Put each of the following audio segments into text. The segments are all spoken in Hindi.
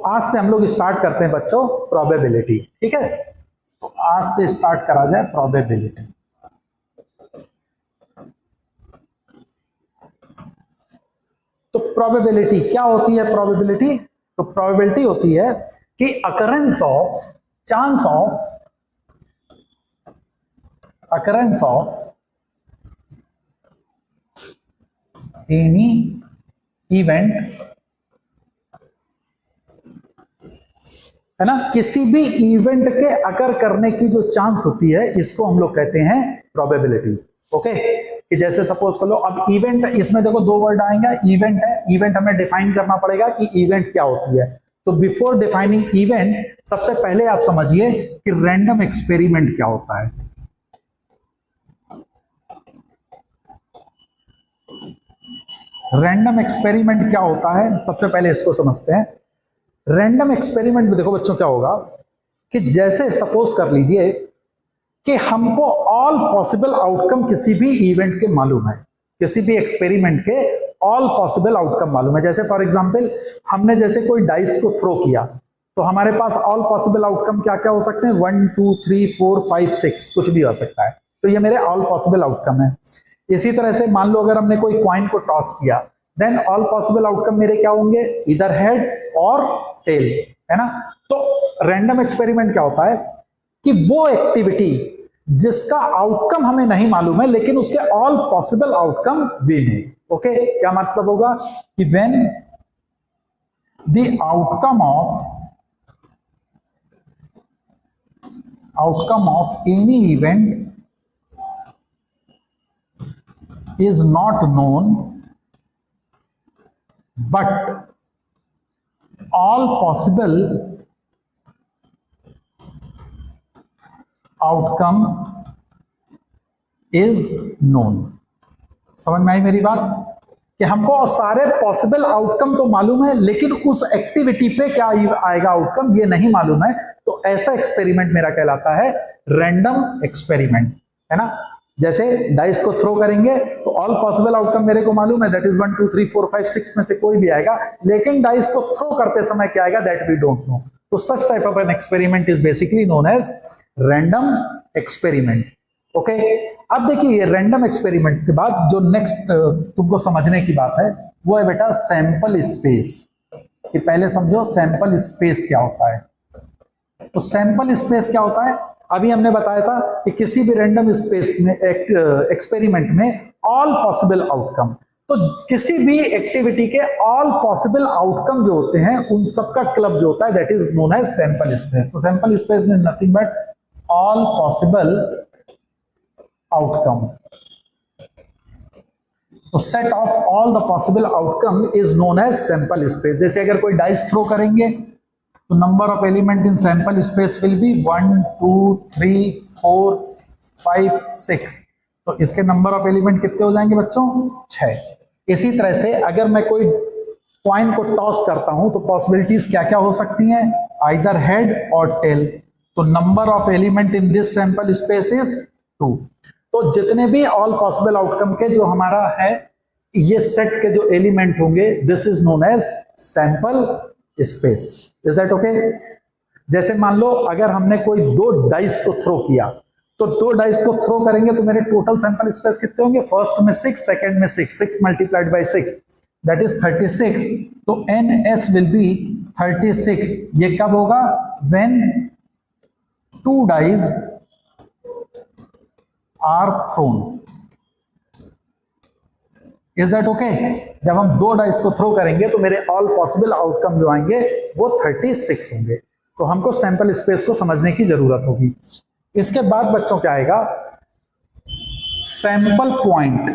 आज से हम लोग स्टार्ट करते हैं बच्चों प्रोबेबिलिटी, ठीक है। तो आज से स्टार्ट करा जाए प्रोबेबिलिटी। तो प्रोबेबिलिटी क्या होती है? प्रोबेबिलिटी, तो प्रोबेबिलिटी होती है कि अकरेंस ऑफ एनी इवेंट, है ना, किसी भी इवेंट के अकर करने की जो चांस होती है इसको हम लोग कहते हैं प्रोबेबिलिटी। ओके, कि जैसे सपोज कर लो, अब इवेंट, इसमें देखो दो वर्ड आएंगे, इवेंट है, इवेंट हमें डिफाइन करना पड़ेगा कि इवेंट क्या होती है। तो बिफोर डिफाइनिंग इवेंट सबसे पहले आप समझिए कि रैंडम एक्सपेरिमेंट क्या होता है। रैंडम एक्सपेरिमेंट क्या होता है सबसे पहले इसको समझते हैं। रैंडम एक्सपेरिमेंट में देखो बच्चों क्या होगा कि जैसे सपोज कर लीजिए कि हमको ऑल पॉसिबल आउटकम किसी भी इवेंट के मालूम है, किसी भी एक्सपेरिमेंट के ऑल पॉसिबल आउटकम मालूम है। जैसे फॉर एग्जांपल हमने जैसे कोई डाइस को थ्रो किया तो हमारे पास ऑल पॉसिबल आउटकम क्या क्या हो सकते हैं, 1 2 3 4 5 6 कुछ भी हो सकता है। तो ये मेरे ऑल पॉसिबल आउटकम है। इसी तरह से मान लो अगर हमने कोई कॉइन को टॉस किया, देन ऑल पॉसिबल आउटकम मेरे क्या होंगे, इधर हेड और टेल, है ना। तो रैंडम एक्सपेरिमेंट क्या होता है कि वो एक्टिविटी जिसका आउटकम हमें नहीं मालूम है लेकिन उसके all possible outcome we know. Okay, क्या मतलब होगा कि when the outcome of any event is not known but all possible outcome is known। समझ में आई मेरी बात कि हमको सारे पॉसिबल आउटकम तो मालूम है लेकिन उस एक्टिविटी पे क्या आएगा आउटकम ये नहीं मालूम है। तो ऐसा एक्सपेरिमेंट मेरा कहलाता है रैंडम एक्सपेरिमेंट, है ना। जैसे डाइस को थ्रो करेंगे तो ऑल पॉसिबल आउटकम मेरे को मालूम है, दैट इज 1 2 3 4 5 6 में से कोई भी आएगा, लेकिन डाइस को थ्रो करते समय क्या आएगा दैट वी डोंट नो। तो such type of an experiment is basically known as random experiment. Okay, अब देखिए रैंडम एक्सपेरिमेंट के बाद जो नेक्स्ट तुमको समझने की बात है वो है बेटा सैंपल स्पेस। कि पहले समझो सैंपल स्पेस क्या होता है। तो सैंपल स्पेस क्या होता है, अभी हमने बताया था कि किसी भी रैंडम स्पेस में एक्सपेरिमेंट में ऑल पॉसिबल आउटकम, तो किसी भी एक्टिविटी के ऑल पॉसिबल आउटकम जो होते हैं उन सबका क्लब जो होता है that is known as sample space. तो sample space is nothing but all possible outcome. तो set of all the possible outcome is known as sample space. जैसे अगर कोई डाइस थ्रो करेंगे तो number of element in sample space will be 1 2 3 4 5 6। तो इसके नंबर ऑफ एलिमेंट कितने हो जाएंगे बच्चों, 6। इसी तरह से अगर मैं कोई कॉइन को टॉस करता हूं तो पॉसिबिलिटीज क्या क्या हो सकती हैं, आइदर हेड और टेल। तो number of element in this sample space is 2। तो जितने भी ऑल पॉसिबल आउटकम के जो हमारा है ये सेट के जो एलिमेंट होंगे this is known as sample space. Is that okay? जैसे मान लो अगर हमने कोई 2 डाइस को थ्रो किया तो 2 डाइस को थ्रो करेंगे तो मेरे टोटल सैंपल स्पेस कितने होंगे, फर्स्ट में 6 सेकंड में 6 मल्टीप्लाइड बाय 6 दैट इज 36। तो NS विल बी 36। ये कब होगा, when 2 dice are thrown. Is that okay? जब हम 2 डाइस को थ्रो करेंगे तो मेरे ऑल पॉसिबल आउटकम जो आएंगे वो 36 होंगे। तो हमको सैंपल स्पेस को समझने की जरूरत होगी। इसके बाद बच्चों क्या आएगा, सैंपल पॉइंट।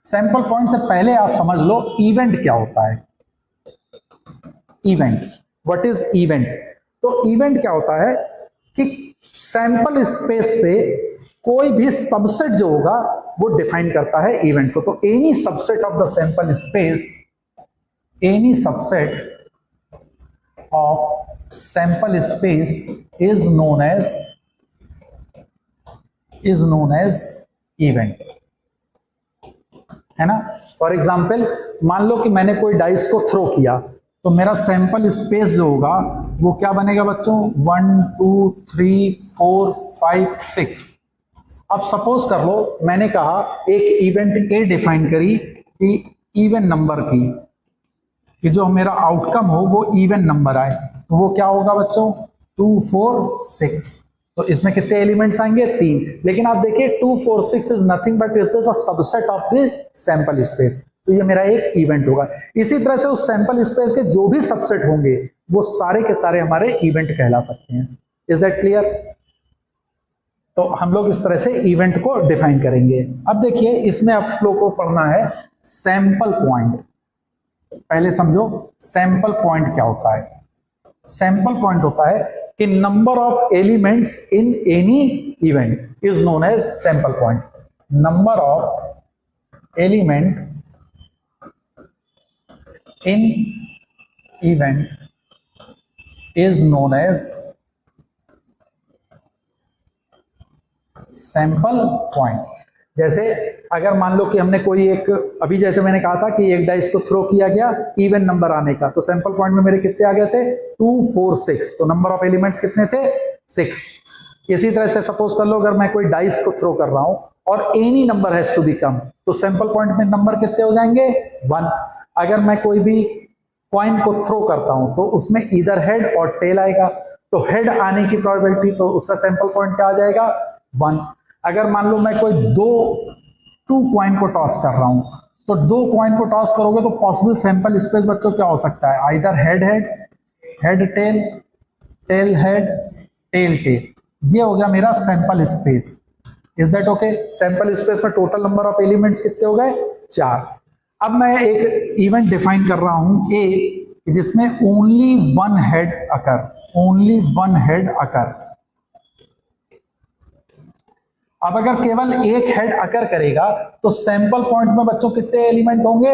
सैंपल पॉइंट से पहले आप समझ लो इवेंट क्या होता है। Event, what is event? तो इवेंट क्या होता है कि सैंपल स्पेस से कोई भी सबसेट जो होगा वो डिफाइन करता है इवेंट को। तो any subset of the sample space, any subset of sample space is known as event. है ना। फॉर एग्जाम्पल मान लो कि मैंने कोई डाइस को थ्रो किया, तो मेरा सैंपल स्पेस जो होगा वो क्या बनेगा बच्चों, 1 2 3 4 5 6। अब सपोज कर लो मैंने कहा एक इवेंट ए डिफाइन करी कि इवन नंबर की, कि जो मेरा आउटकम हो वो इवन नंबर आए, तो वो क्या होगा बच्चों, 2 4 6। तो इसमें कितने एलिमेंट्स आएंगे, 3। लेकिन आप देखिए 2 4 6 is nothing but it is a subset of the sample space, तो ये मेरा एक इवेंट होगा। इसी तरह से उस सैंपल स्पेस के जो भी सबसेट होंगे वो सारे के सारे हमारे इवेंट कहला सकते हैं। Is that clear? तो हम लोग इस तरह से इवेंट को डिफाइन करेंगे। अब देखिए इसमें आप लोग को पढ़ना है सैंपल पॉइंट। पहले समझो सैंपल पॉइंट क्या होता है। सैंपल पॉइंट होता है कि number of elements in any event is known as sample point. Number of element in event is known as sample point. जैसे अगर मान लो कि हमने कोई एक, अभी जैसे मैंने कहा था कि एक डाइस को थ्रो किया गया इवन नंबर आने का, तो सैंपल पॉइंट में मेरे कितने आ गए थे, 2 4 6। तो नंबर ऑफ एलिमेंट्स कितने थे, 6। इसी तरह से सपोज कर लो अगर मैं कोई डाइस को थ्रो कर रहा हूं और any number has to be come, तो सैंपल पॉइंट में नंबर कितने हो जाएंगे, 1। अगर मैं कोई भी कॉइन को थ्रो करता हूं तो उसमें इधर हेड और टेल आएगा, तो हेड आने की प्रोबेबिलिटी, तो उसका सैंपल पॉइंट क्या आ जाएगा, 1। अगर मान लो मैं कोई 2 कॉइन को टॉस कर रहा हूं, तो 2 कॉइन को टॉस करोगे तो पॉसिबल सैंपल स्पेस बच्चों क्या हो सकता है, either head head, head tail, tail head, tail tail. ये हो गया मेरा sample space. Is that okay? Sample space में टोटल नंबर ऑफ एलिमेंट्स कितने हो गए, 4। अब मैं एक इवेंट डिफाइन कर रहा हूं ए, जिसमें ओनली 1 हेड अकर, ओनली 1 हेड अकर। अब अगर केवल एक हेड अकर करेगा तो सैंपल पॉइंट में बच्चों कितने एलिमेंट होंगे,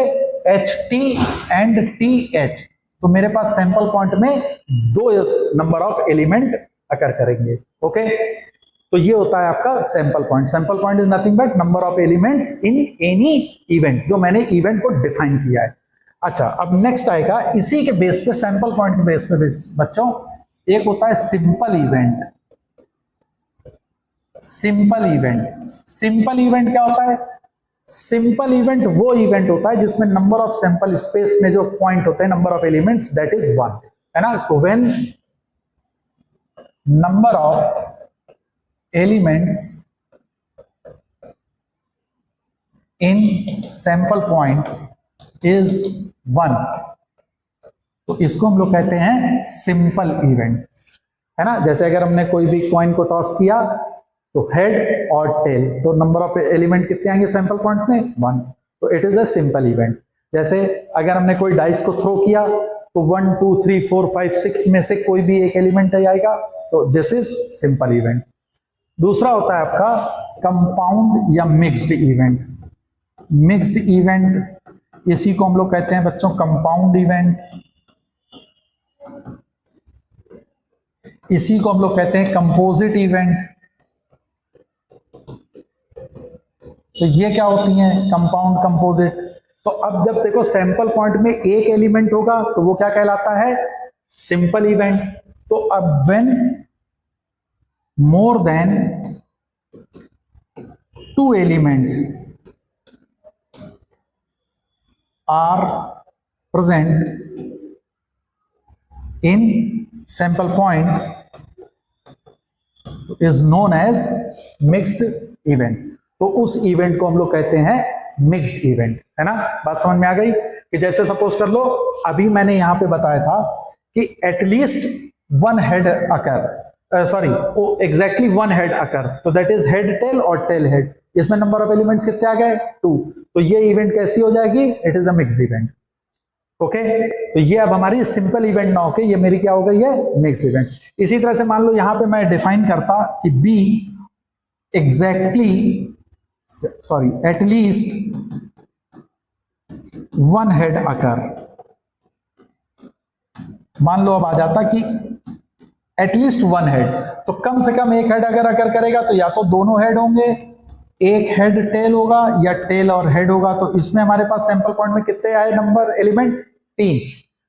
H T and T H. तो मेरे पास सैंपल पॉइंट में 2 नंबर ऑफ एलिमेंट अकर करेंगे। ओके, तो ये होता है आपका sample point. Sample point is nothing but number of elements in any event, जो मैंने इवेंट को डिफाइन किया है। अच्छा, अब नेक्स्ट आएगा इसी के बेस पे, सैंपल पॉइंट के बेस पे बच्चों एक होता है simple event. Simple event, simple event क्या होता है, सिंपल इवेंट वो इवेंट होता है जिसमें नंबर ऑफ सैंपल स्पेस में जो पॉइंट होते हैं, number of elements, that is 1, है ना। तो when number of elements in sample point is 1, तो इसको हम लोग कहते हैं सिंपल इवेंट, है ना। जैसे अगर हमने कोई भी कॉइन को टॉस किया तो हेड और टेल, तो नंबर ऑफ एलिमेंट कितने आएंगे सैंपल पॉइंट में, 1, तो it is a simple event. जैसे अगर हमने कोई डाइस को थ्रो किया तो 1 2 3 4 5 6 में से कोई भी एक एलिमेंट आएगा, तो दिस इज सिंपल इवेंट। दूसरा होता है आपका कंपाउंड या मिक्स्ड इवेंट। मिक्स्ड इवेंट, इसी को हम लोग कहते हैं बच्चों कंपाउंड इवेंट, इसी को हम लोग कहते हैं कंपोजिट इवेंट। तो ये क्या होती हैं, कंपाउंड, कंपोजिट। तो अब जब देखो सैंपल पॉइंट में एक एलिमेंट होगा तो वो क्या कहलाता है, सिंपल इवेंट। तो अब when more than 2 elements are present in sample point is known as mixed event. तो उस इवेंट को हम लोग कहते हैं मिक्स्ड इवेंट, है ना। बात समझ में आ गई कि जैसे सपोज कर लो अभी मैंने यहां पे बताया था कि एटलीस्ट 1 हेड अकर, सॉरी एग्जैक्टली 1 हेड अकर, तो दैट इज हेड टेल और टेल हेड। इसमें नंबर ऑफ एलिमेंट्स कितने आ गए, 2। तो ये इवेंट कैसी हो जाएगी, it is a mixed event. Okay, तो ये अब हमारी सिंपल इवेंट ना होके ये मेरी क्या हो गई है, मिक्स्ड इवेंट। इसी तरह से मान लो यहां पे मैं डिफाइन करता कि be exactly, sorry at least 1 head occur. मान लो अब आ जाता कि एटलीस्ट 1 हेड, तो कम से कम एक हेड अगर अकर करेगा तो या तो दोनों हेड होंगे एक हेड टेल होगा या टेल और हेड होगा। तो इसमें हमारे पास सैंपल पॉइंट में कितने आए नंबर एलिमेंट? 3।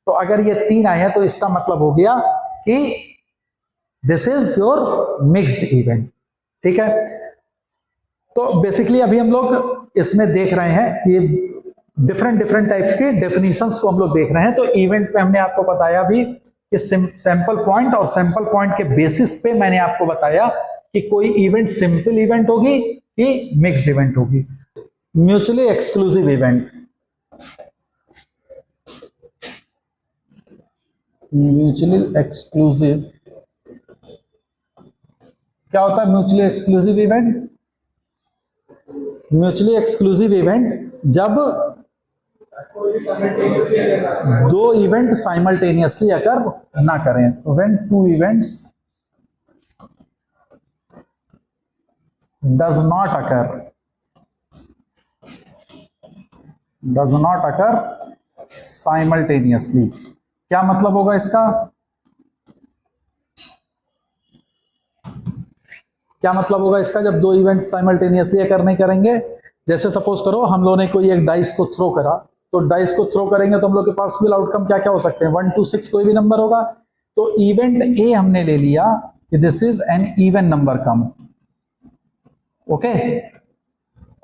तो अगर ये 3 आए हैं तो इसका मतलब हो गया कि this is your mixed event. ठीक है, तो बेसिकली अभी हम लोग इसमें देख रहे हैं कि डिफरेंट टाइप्स के डेफिनेशंस को हम लोग देख रहे हैं। तो इवेंट पे हमने आपको बताया भी कि सैंपल पॉइंट, और सैंपल पॉइंट के बेसिस पे मैंने आपको बताया कि कोई इवेंट सिंपल इवेंट होगी कि मिक्स्ड इवेंट होगी। Mutually exclusive event, mutually exclusive क्या होता है? Mutually exclusive event, mutually exclusive event जब दो इवेंट साइमल्टेनियसली अगर ना करें। तो when two events does not occur simultaneously. क्या मतलब होगा इसका? क्या मतलब होगा इसका जब दो इवेंट साइमल्टेनियसली अकर नहीं करेंगे? जैसे सपोज करो हम लोगों ने कोई एक डाइस को थ्रो करा, तो डाइस को थ्रो करेंगे तो हम लोग के पॉसिबल आउटकम क्या क्या हो सकते हैं? 1 2 6 कोई भी नंबर होगा। तो इवेंट ए हमने ले लिया कि this is N even number come, okay.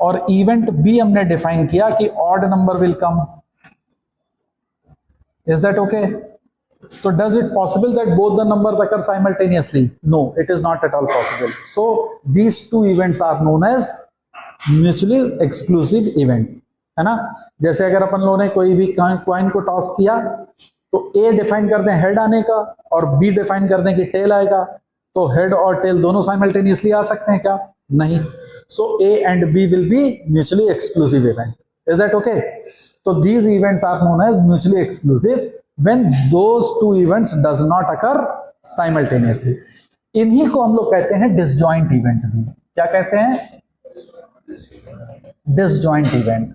और इवेंट बी हमने डिफाइन किया कि odd number will come. Is that okay? So does it possible that both the numbers occur simultaneously? No, it is not at all possible. So these two events are known as mutually exclusive event, है ना। जैसे अगर अपन लोगों ने कोई भी कॉइन को टॉस किया तो A डिफाइन कर दें हेड आने का और B डिफाइन कर दें कि टेल आएगा, तो हेड और टेल दोनों साइमल्टेनियसली आ सकते हैं क्या? नहीं। So A and B will be mutually exclusive event. Is that okay? So these events are known as mutually exclusive when those two events does not occur simultaneously. इन्हीं को हम लोग कहते हैं डिसजॉइंट इवेंट भी। क्या कहते हैं? Disjoint event.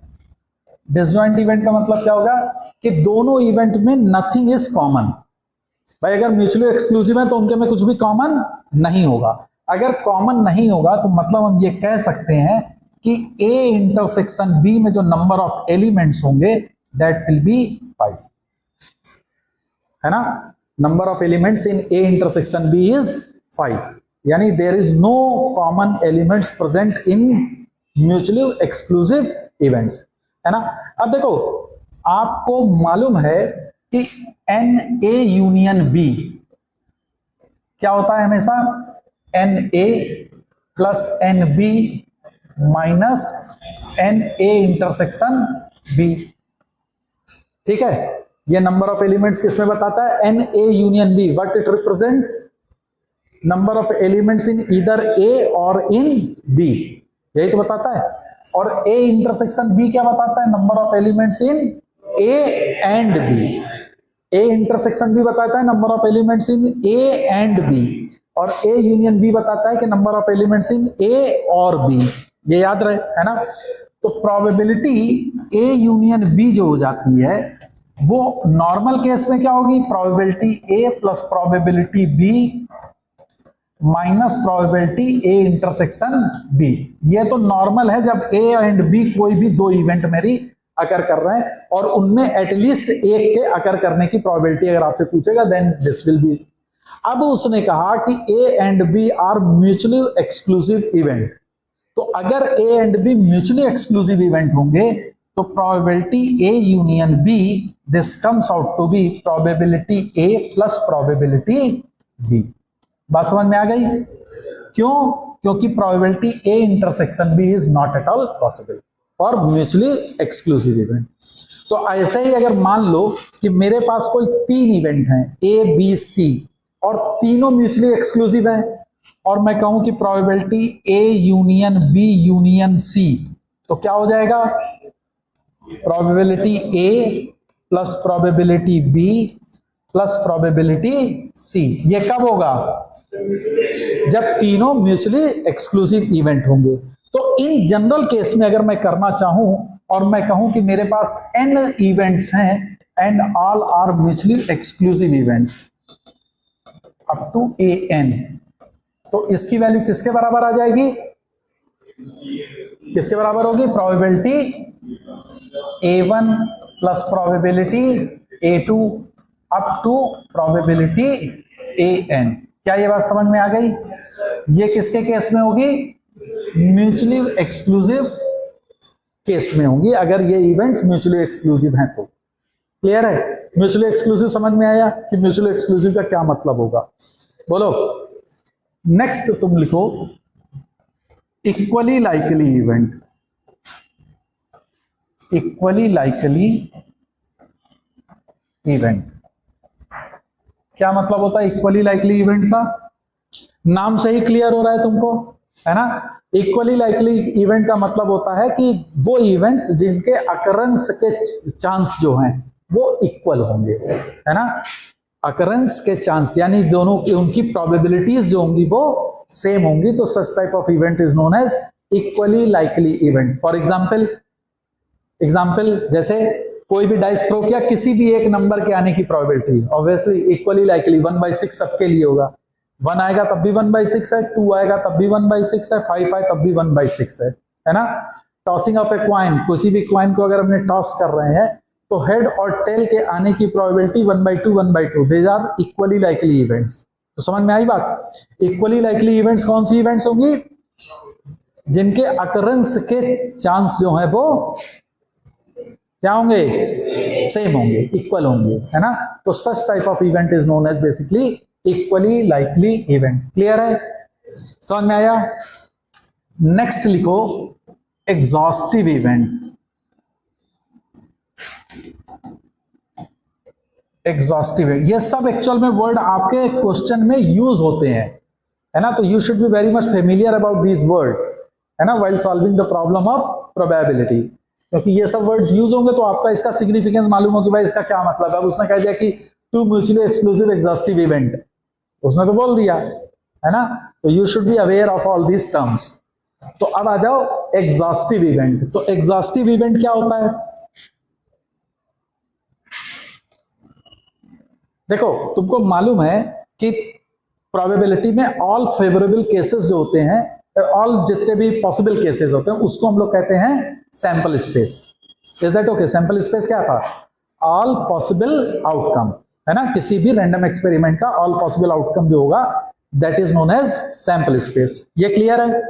डिसजॉइंट इवेंट का मतलब क्या होगा कि दोनों इवेंट में नथिंग इज कॉमन। भाई अगर म्यूचुअली एक्सक्लूसिव है तो उनके में कुछ भी कॉमन नहीं होगा। अगर कॉमन नहीं होगा तो मतलब हम ये कह सकते हैं कि A इंटरसेक्शन B में जो नंबर ऑफ एलिमेंट्स होंगे दैट विल बी 5, है ना। Number of elements in A intersection B is 5, यानी there is no common elements present in mutually exclusive events, है ना। अब देखो आपको मालूम है कि NA यूनियन B क्या होता है? हमेशा NA plus NB minus NA intersection B। ठीक है, ये नंबर ऑफ एलिमेंट्स किसमें बताता है? NA union B। What it represents? Number of elements in either A और इन B, यही तो बताता है। और A इंटरसेक्शन B क्या बताता है? Number of elements in A and B। A intersection B बताता है number of elements in A and B, और A यूनियन B बताता है कि number of elements in A और B। ये याद रहे, है ना। तो प्रोबेबिलिटी A यूनियन B जो हो जाती है वो नॉर्मल केस में क्या होगी? Probability A plus probability B minus probability A intersection B। ये तो नॉर्मल है जब A एंड B कोई भी दो इवेंट मेरी अकर कर रहे हैं और उनमें एटलीस्ट एक के अकर करने की प्रोबेबिलिटी अगर आपसे पूछेगा देन दिस विल बी। अब उसने कहा कि A and B are mutually exclusive event. तो अगर A and B mutually exclusive event होंगे तो probability A union B this comes out to be probability A plus probability B। बात समझ में आ गई? क्यों? क्योंकि probability A intersection B is not at all possible for mutually exclusive event. तो ऐसे ही अगर मान लो कि मेरे पास कोई 3 इवेंट हैं A B C और तीनों म्यूचुअली एक्सक्लूसिव हैं और मैं कहूं कि probability A union B union C, तो क्या हो जाएगा? Probability A plus probability B plus probability C। ये कब होगा? जब तीनों म्यूचुअली एक्सक्लूसिव इवेंट होंगे। तो इन जनरल केस में अगर मैं करना चाहूं और मैं कहूं कि मेरे पास n इवेंट्स हैं and all are mutually exclusive events up to AN, तो इसकी वैल्यू किसके बराबर आ जाएगी? किसके बराबर होगी? Probability A1 plus probability A2 up to probability AN। क्या ये बात समझ में आ गई? ये किसके केस में होगी? म्यूचुअली एक्सक्लूसिव केस में होंगी, अगर ये इवेंट्स म्यूचुअली एक्सक्लूसिव हैं तो। क्लियर है? म्यूचुअली एक्सक्लूसिव समझ में आया कि म्यूचुअली एक्सक्लूसिव का क्या मतलब होगा? बोलो। नेक्स्ट तुम लिखो equally likely event. Equally likely event क्या मतलब होता है? इक्वली लाइकली इवेंट का नाम से ही क्लियर हो रहा है तुमको, है ना? इक्वली लाइकली इवेंट का मतलब होता है कि वो इवेंट्स जिनके अकरेंस के चांस जो हैं वो इक्वल होंगे, है ना? अकरेंस के चांस यानी दोनों की उनकी प्रोबेबिलिटीज जो होंगी वो सेम होंगी, तो such type of event is known as equally likely event. For example जैसे कोई भी डाइस थ्रो किया, किसी भी एक नंबर के आने की प्रोबेबिलिटी ऑब्वियसली इक्वली लाइकली 1/6 सबके लिए होगा। 1 आएगा तब भी 1/6 है, 2 आएगा तब भी 1/6 है, 5 आए तब भी 1/6 है ना? टॉसिंग ऑफ ए क्वाइन, किसी भी क्वाइन को अगर हमने टॉस कर रहे हैं तो हेड और टेल के आने की probability 1/2 1/2, these are equally likely events. तो समझ में आई बात? इक्वली लाइकली इवेंट्स कौन सी इवेंट्स होंगी? जिनके अकरेंस के चांस जो है वो क्या होंगे? सेम होंगे, इक्वल होंगे, है ना? तो such type of event is known as basically equally likely event. Clear है? समझ में आया? नेक्स्ट लिखो एग्जॉस्टिव इवेंट। एग्जॉस्टिव, ये सब एक्चुअल में वर्ड आपके क्वेश्चन में यूज होते हैं, है ना? तो you should be very much familiar about this word, है ना, while solving the problem of probability. क्योंकि ये सब वर्ड्स यूज होंगे तो आपका इसका सिग्निफिकेंस मालूम हो कि भाई इसका क्या मतलब है। अब उसने कह दिया कि two mutually exclusive exhaustive event, उसने तो बोल दिया, है ना? तो you should be aware of all these terms. तो अब आ जाओ एग्जॉस्टिव इवेंट। तो एग्जॉस्टिव इवेंट क्या होता है? देखो, तुमको मालूम है कि प्रोबेबिलिटी में ऑल फेवरेबल केसेस जो होते हैं, ऑल जितने भी पॉसिबल केसेस होते हैं, उसको हम लोग कहते हैं sample space. Is that okay? Sample space क्या था? ऑल पॉसिबल आउटकम, है ना? किसी भी रैंडम एक्सपेरिमेंट का ऑल पॉसिबल आउटकम जो होगा that is known as sample space. ये क्लियर है?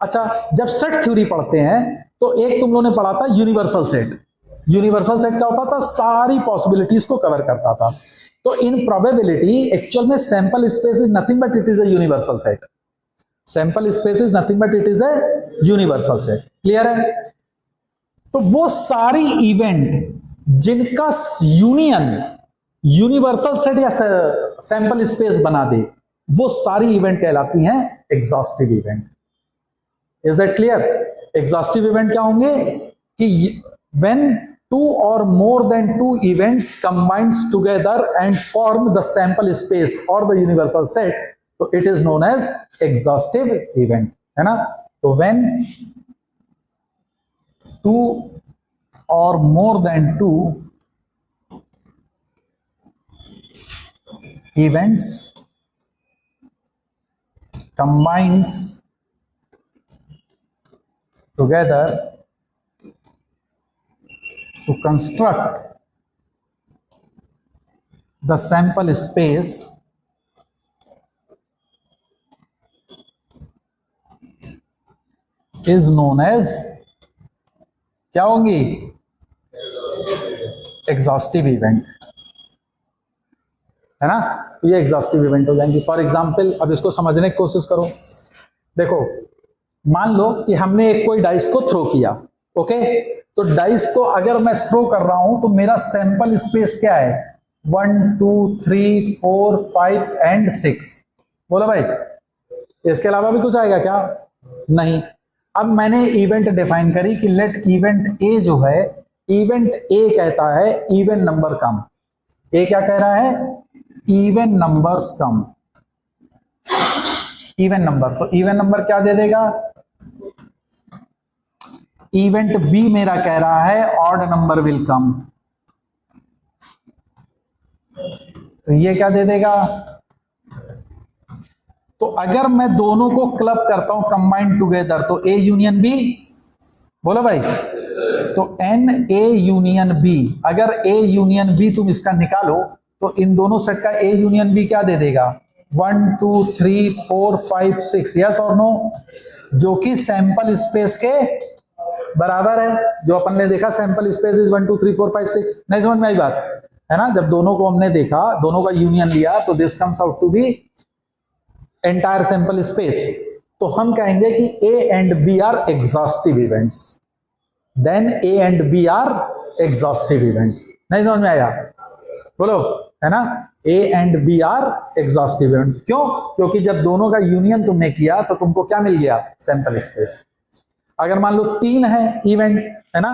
अच्छा, जब सेट थ्योरी पढ़ते हैं तो एक तुम लोगों ने पढ़ा था यूनिवर्सल सेट। यूनिवर्सल सेट क्या होता था? सारी पॉसिबिलिटीज को कवर करता था। तो इन प्रोबेबिलिटी एक्चुअल में sample space is nothing but it is a universal set. Sample space is nothing but it is a universal set. Clear है? तो वो सारी इवेंट जिनका यूनियन यूनिवर्सल सेट या सैंपल स्पेस बना दे, वो सारी इवेंट कहलाती हैं exhaustive event. Is that clear? Exhaustive event क्या होंगे? कि when two or more than two events combines together and form the sample space or the universal set, so it is known as exhaustive event, है ना? तो when two or more than two events combines together to construct the sample space is known as क्या होंगी? एग्जॉस्टिव इवेंट, है ना? तो ये एग्जॉस्टिव इवेंट हो जाएंगी। फॉर एग्जाम्पल, अब इसको समझने की कोशिश करो। देखो, मान लो कि हमने एक कोई डाइस को थ्रो किया, ओके? तो डाइस को अगर मैं थ्रो कर रहा हूं तो मेरा सैंपल स्पेस क्या है? 1 2 3 4 5 एंड 6। बोलो भाई, इसके अलावा भी कुछ आएगा क्या? नहीं। अब मैंने इवेंट डिफाइन करी कि लेट इवेंट ए जो है, इवेंट ए कहता है इवन नंबर कम। ए क्या कह रहा है? इवन नंबर्स कम, इवन नंबर। तो इवन नंबर क्या दे देगा? इवेंट बी मेरा कह रहा है ऑड नंबर विल कम, तो ये क्या दे देगा? तो अगर मैं दोनों को क्लब करता हूं कंबाइन टुगेदर, तो ए यूनियन बी बोलो भाई। तो एन ए यूनियन बी, अगर ए यूनियन बी तुम इसका निकालो तो इन दोनों सेट का ए यूनियन बी क्या दे देगा? 1 2 3 4 5 6, यस और नो, जो कि सैंपल स्पेस के बराबर है। जो अपन ने देखा सैंपल स्पेस इज 1 2 3 4 5 6। नहीं समझ में आई बात है ना? जब दोनों को हमने देखा, दोनों का यूनियन लिया, तो this comes out to be entire sample space. तो हम कहेंगे कि A and B are exhaustive events, then A and B are exhaustive event. नहीं समझ में आया? बोलो, है ना? A and B are exhaustive event. क्यों? क्योंकि जब दोनों का यूनियन तुमने किया तो तुमको क्या मिल गया? Sample space. अगर मान लो 3 है इवेंट, है ना,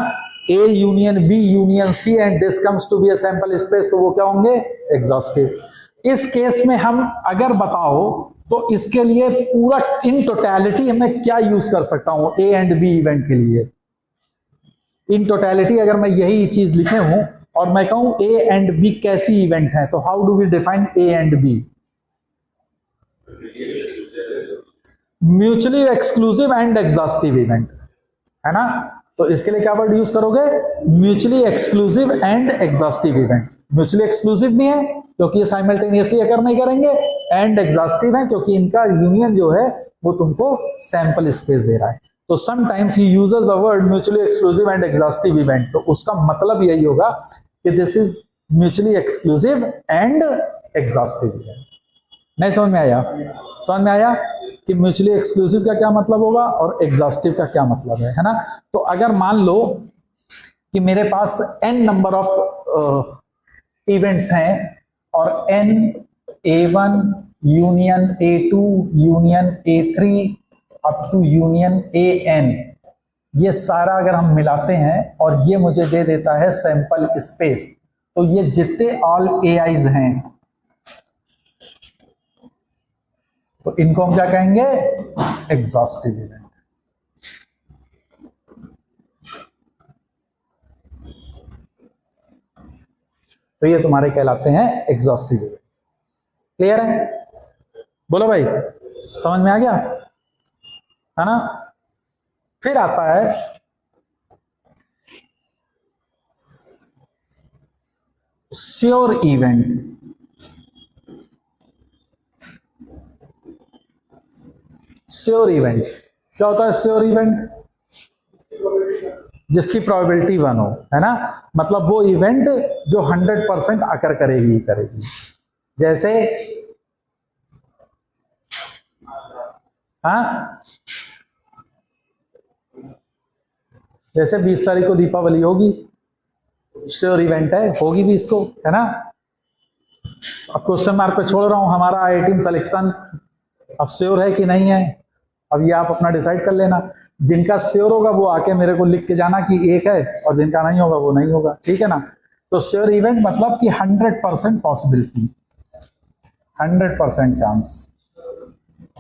A union B union C and this comes to be a sample space, तो वो क्या होंगे? एग्जॉस्टिव। इस केस में हम अगर बताओ तो इसके लिए पूरा इन टोटैलिटी मैं क्या यूज कर सकता हूं ए एंड बी इवेंट के लिए? इन टोटैलिटी अगर मैं यही चीज लिखे हूं और मैं कहूं ए एंड बी कैसी इवेंट है, तो how do we define A and B? Mutually exclusive and exhaustive event, है ना? तो इसके लिए क्या वर्ड यूज करोगे? Mutually exclusive and exhaustive event. Mutually exclusive भी है क्योंकि ये साइमल्टेनियसली अगर नहीं करेंगे, एंड एग्जॉस्टिव है क्योंकि इनका यूनियन जो है वो तुमको सैंपल स्पेस दे रहा है। तो sometimes he uses the word mutually exclusive and exhaustive event. तो उसका मतलब यही होगा कि this is mutually exclusive and exhaustive event. नहीं समझ में आया? समझ में आया कि म्यूचुअली एक्सक्लूसिव का क्या मतलब होगा और एग्जॉस्टिव का क्या मतलब है ना? तो अगर मान लो कि मेरे पास n नंबर ऑफ इवेंट्स हैं और n A1 union A2 union A3 up to union AN, ये सारा अगर हम मिलाते हैं और ये मुझे दे देता है सैंपल स्पेस, तो ये जितने ऑल AIs हैं तो इनको हम क्या कहेंगे? Exhaustive event. तो ये तुम्हारे कहलाते हैं एग्जॉस्टिव इवेंट। क्लियर है? बोलो भाई, समझ में आ गया? है ना? फिर आता है श्योर इवेंट। श्योर इवेंट क्या होता है? श्योर इवेंट जिसकी प्रोबेबिलिटी 1 हो, है ना? मतलब वो इवेंट जो 100% अकर करेगी ही करेगी। जैसे हाँ, जैसे 20 तारीख को दीपावली होगी, श्योर इवेंट है, होगी भी इसको, है ना? अब क्वेश्चन मार्क पे छोड़ रहा हूं, हमारा IIT में सिलेक्शन अब श्योर है कि नहीं है, अब ये आप अपना डिसाइड कर लेना। जिनका श्योर होगा वो आके मेरे को लिख के जाना कि 1 है, और जिनका नहीं होगा वो नहीं होगा, ठीक है ना? तो श्योर इवेंट मतलब कि 100% possibility, 100% chance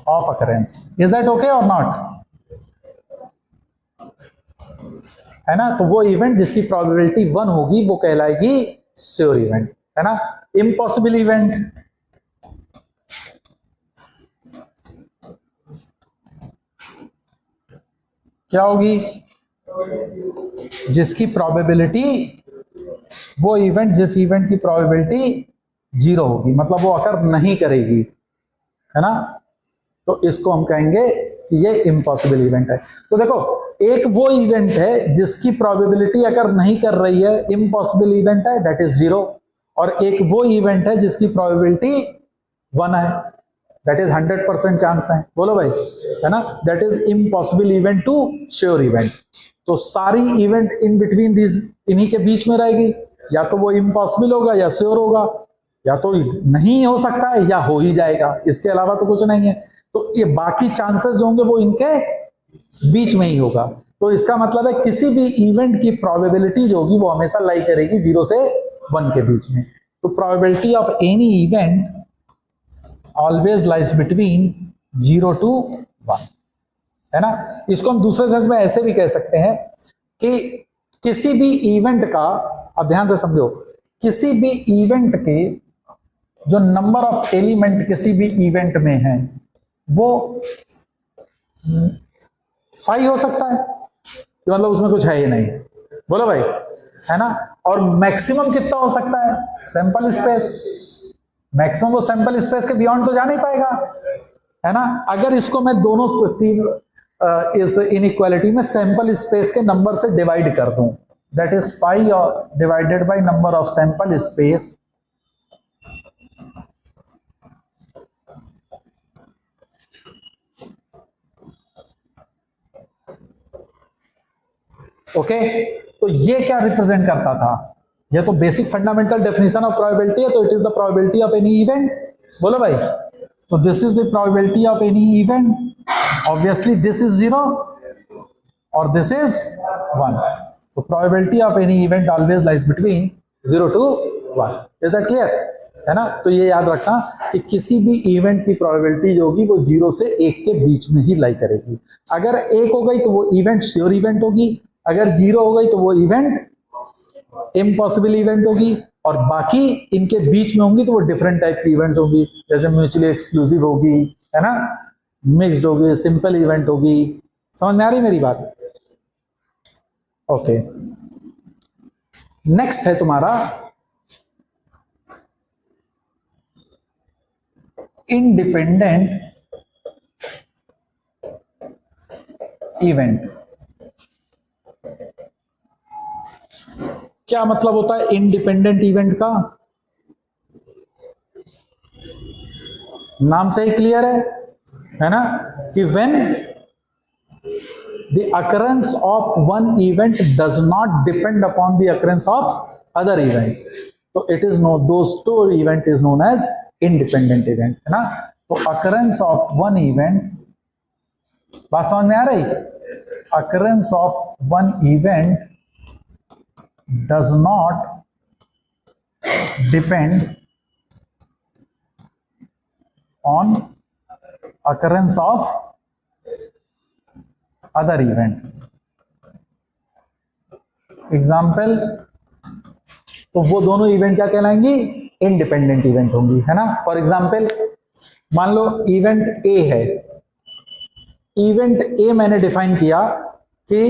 of occurrence. Is that okay और नॉट? है ना? तो वो इवेंट जिसकी प्रोबेबिलिटी 1 होगी वो कहलाएगी श्योर इवेंट, है ना? इम्पॉसिबल इवेंट क्या होगी? जिसकी प्रोबेबिलिटी, वो इवेंट जिस इवेंट की प्रोबेबिलिटी 0 होगी, मतलब वो अकर नहीं करेगी, है ना? तो इसको हम कहेंगे कि ये इम्पॉसिबल इवेंट है। तो देखो, एक वो इवेंट है जिसकी प्रोबेबिलिटी अगर नहीं कर रही है, इम्पॉसिबल इवेंट है, दैट इज 0। और एक वो इवेंट है जिसकी प्रोबेबिलिटी 1 है, दैट इज 100% चांस है। बोलो भाई, है ना? That is impossible event to sure event. तो सारी इवेंट इन बिटवीन दिस, इन्हीं के बीच में रहेगी, या तो वो इम्पॉसिबल होगा या श्योर होगा, या तो नहीं हो सकता है या हो ही जाएगा, इसके अलावा तो कुछ नहीं है। तो ये बाकी चांसेस जो होंगे वो इनके बीच में ही होगा। तो इसका मतलब है किसी भी इवेंट की प्रोबेबिलिटी जो होगी वो हमेशा लाई करेगी 0 से 1 के बीच में। तो probability of any event always lies between 0 to 1, है ना? इसको हम दूसरे सेंस में ऐसे भी कह सकते हैं कि किसी भी इवेंट का, अब ध्यान से समझो, किसी भी इवेंट के जो नंबर ऑफ एलिमेंट किसी भी इवेंट में है वो 5 हो सकता है, कि मतलब उसमें कुछ है ही नहीं, बोलो भाई, है ना। और मैक्सिमम कितना हो सकता है, सैंपल स्पेस, मैक्सिमम वो सैंपल स्पेस के बियॉन्ड तो जा नहीं पाएगा, है ना। अगर इसको मैं दोनों तीन इस इनइक्वालिटी में सैंपल स्पेस के नंबर से डिवाइड कर दूं, that is 5 divided by number of sample space, okay. तो ये क्या रिप्रेजेंट करता था, ये तो basic fundamental definition of probability है, तो it is the probability of any event, बोलो भाई। तो this is the probability of any event, obviously this is 0 और दिस इज 1, तो probability of any event always lies between 0 to 1, is that clear, है ना। तो ये याद रखना कि किसी भी इवेंट की प्रोबेबिलिटी जो होगी वो 0 से 1 के बीच में ही लाई करेगी। अगर 1 हो गई तो वो इवेंट श्योर इवेंट होगी, अगर 0 हो गई तो वो इवेंट इम्पॉसिबल इवेंट होगी, और बाकी इनके बीच में होंगी तो वो डिफरेंट टाइप की इवेंट्स होंगी, जैसे म्यूचुअली एक्सक्लूसिव होगी, है ना, मिक्स्ड होगी, सिंपल इवेंट होगी। समझ में आ रही मेरी बात, ओके। नेक्स्ट है तुम्हारा इंडिपेंडेंट इवेंट। क्या मतलब होता है इंडिपेंडेंट इवेंट का, नाम से ही क्लियर है ना, कि when the occurrence of one event does not depend upon the occurrence of other event, तो it is no those two event is known as independent event, है ना। तो अकरेंस ऑफ वन इवेंट, बात समझ में आ रही, occurrence of one event does not depend on occurrence of other event. Example, तो वो दोनों इवेंट क्या कहलाएंगी, इंडिपेंडेंट इवेंट होंगी, है ना। फॉर एग्जाम्पल मान लो इवेंट ए है, इवेंट ए मैंने डिफाइन किया कि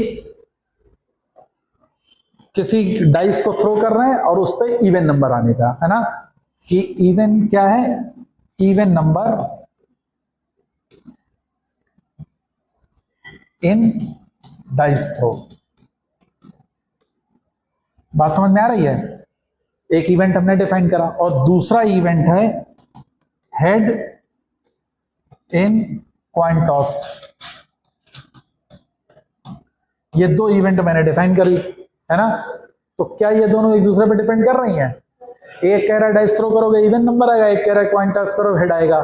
किसी डाइस को थ्रो कर रहे हैं और उस पर इवन नंबर आने का, है ना, कि इवन क्या है, even number in dice throw. बात समझ में आ रही है, एक इवेंट हमने डिफाइन करा, और दूसरा इवेंट है हेड इन कॉइन टॉस। ये दो इवेंट मैंने डिफाइन करी, है ना। तो क्या ये दोनों एक दूसरे पे डिपेंड कर रही हैं, एक कह रहा है डाइस थ्रो करोगे इवन नंबर आएगा, एक कह रहा है कॉइन टॉस करो हेड आएगा,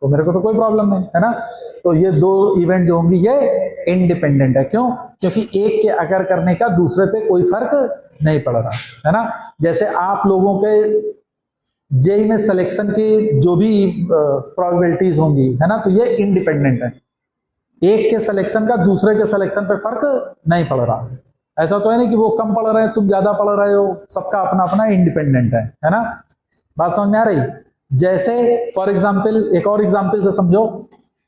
तो मेरे को तो कोई प्रॉब्लम नहीं, है ना। तो ये दो इवेंट जो होंगी ये इंडिपेंडेंट है, क्यों, क्योंकि एक के अगर करने का दूसरे पे कोई फर्क नहीं पड़ रहा, है ना। जैसे आप लोगों के जेई में सिलेक्शन की जो भी प्रोबेबिलिटीज होंगी, है ना, तो ये इंडिपेंडेंट है, एक के सिलेक्शन का दूसरे के सिलेक्शन पे फर्क नहीं पड़ रहा। ऐसा तो है नहीं कि वो कम पढ़ रहे हैं तुम ज्यादा पढ़ रहे हो, सबका अपना अपना इंडिपेंडेंट है ना। बात समझ में आ रही। जैसे फॉर एग्जांपल, एक और एग्जांपल से समझो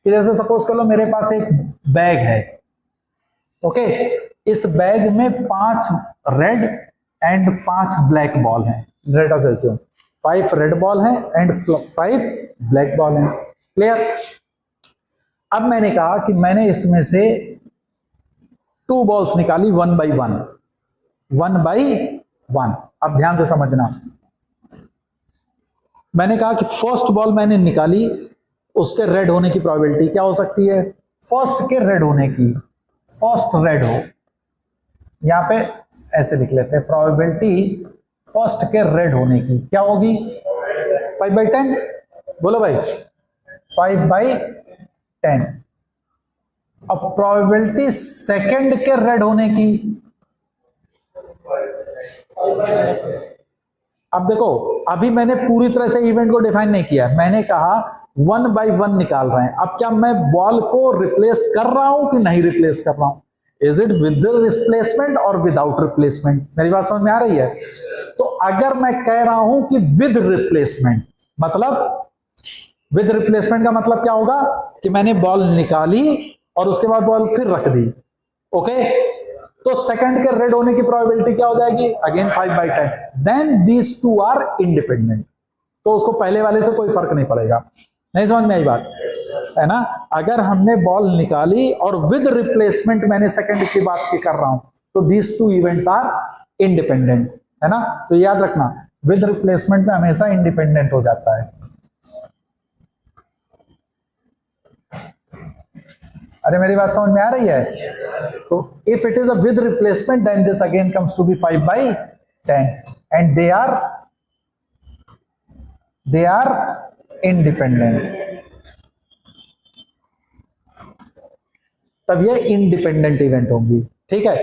कि जैसे सपोज कर लो मेरे पास एक बैग है, ओके, इस बैग में 5 रेड एंड 5 ब्लैक बॉल हैं, let us assume 5 red ball हैं एंड 5 ब्लैक बॉल हैं, क्लियर। अब मैंने कहा कि मैंने इसमें से 2 बॉल्स निकाली 1 by 1। अब ध्यान से समझना, मैंने कहा कि फर्स्ट बॉल मैंने निकाली, उसके रेड होने की प्रोबेबिलिटी क्या हो सकती है, फर्स्ट के रेड होने की, फर्स्ट रेड हो, यहां पे ऐसे लिख लेते हैं, प्रोबेबिलिटी फर्स्ट के रेड होने की क्या होगी, 5/10, बोलो भाई 5/10। अब प्रोबेबिलिटी सेकंड के रेड होने की, अब देखो अभी मैंने पूरी तरह से इवेंट को डिफाइन नहीं किया, मैंने कहा 1 by 1 निकाल रहे हैं। अब क्या मैं बॉल को रिप्लेस कर रहा हूं कि नहीं रिप्लेस कर रहा हूं, इज इट विद रिप्लेसमेंट और विदाउट रिप्लेसमेंट, मेरी बात समझ में आ रही है। तो अगर मैं कह रहा हूं कि विद रिप्लेसमेंट, मतलब विद रिप्लेसमेंट का मतलब क्या होगा कि मैंने बॉल निकाली और उसके बाद बॉल फिर रख दी, ओके, तो सेकंड के रेड होने की प्रोबेबिलिटी क्या हो जाएगी, again 5/10, then these two are independent, तो उसको पहले वाले से कोई फर्क नहीं पड़ेगा। नहीं समझ में आई बात, है ना। अगर हमने बॉल निकाली और विद रिप्लेसमेंट मैंने सेकंड की बात की कर रहा हूं, तो these two events are independent, है ना। तो याद रखना विद रिप्लेसमेंट में हमेशा इंडिपेंडेंट हो जाता है। अरे मेरी बात समझ में आ रही है? तो if it is a with replacement then this again comes to be 5/10 and they are independent, तब ये इंडिपेंडेंट इवेंट होंगी। ठीक है,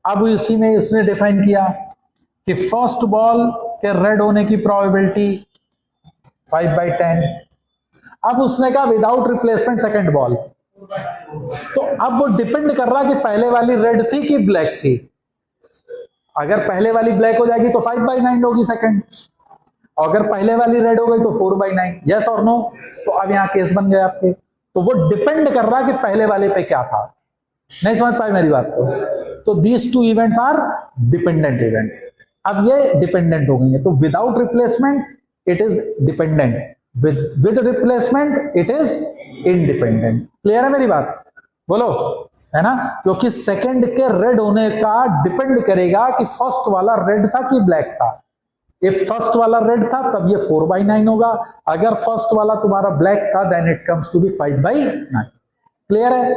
अब इसी में इसने डिफाइन किया कि फर्स्ट बॉल के रेड होने की प्रोबेबिलिटी 5/10, अब उसने कहा विदाउट रिप्लेसमेंट सेकंड बॉल, तो अब वो डिपेंड कर रहा कि पहले वाली रेड थी कि ब्लैक थी। अगर पहले वाली ब्लैक हो जाएगी तो 5/9 होगी सेकंड, अगर पहले वाली रेड हो गई तो 4/9, यस और नो। तो अब यहां केस बन गए आपके, तो वो डिपेंड कर रहा कि पहले वाले पे क्या था। नहीं समझ पाए मेरी बात को? तो these two events are dependent event, अब ये डिपेंडेंट हो गई है। तो without replacement it is dependent, with replacement it is independent. Clear है मेरी बात? बोलो, है ना, क्योंकि सेकंड के रेड होने का डिपेंड करेगा कि फर्स्ट वाला रेड था कि ब्लैक था। इफ फर्स्ट वाला रेड था तब ये 4/9 होगा, अगर फर्स्ट वाला तुम्हारा ब्लैक था then it comes to be 5/9। Clear है?